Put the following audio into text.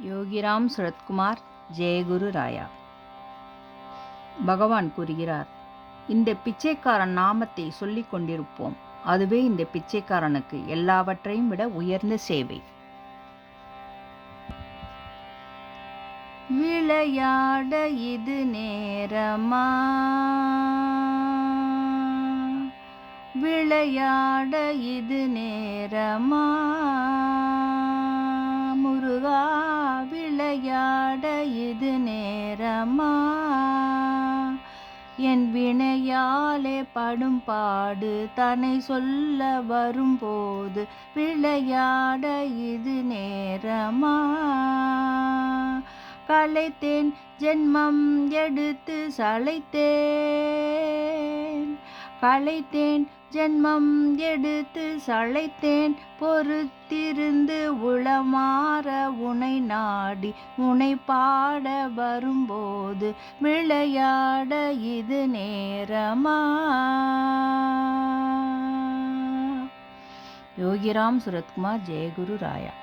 யோகிராம் சுரத்குமார் ஜெயகுரு ராயா. பகவான் கூறுகிறார், இந்த பிச்சைக்காரன் நாமத்தை சொல்லிக் கொண்டிருப்போம். அதுவே இந்த பிச்சைக்காரனுக்கு எல்லாவற்றையும் விட உயர்ந்த சேவை. விளையாட இது நேரமா, விளையாட இது நேரமா, முருகா விளையாட இது நேரமா, என் வினையாலே படும் பாடு தன்னை சொல்ல வரும்போது விளையாட இது நேரமா, களைத்தேன் ஜென்மம் எடுத்து சளைத்தேன், களைத்தேன் ஜென்மம் எடுத்து சளைத்தேன், பொறுத்திருந்து உளமாற உனை நாடி உனை பாட வரும்போது விளையாட இது நேரமா. யோகிராம் சுரத்குமார் ஜெயகுரு ராயா.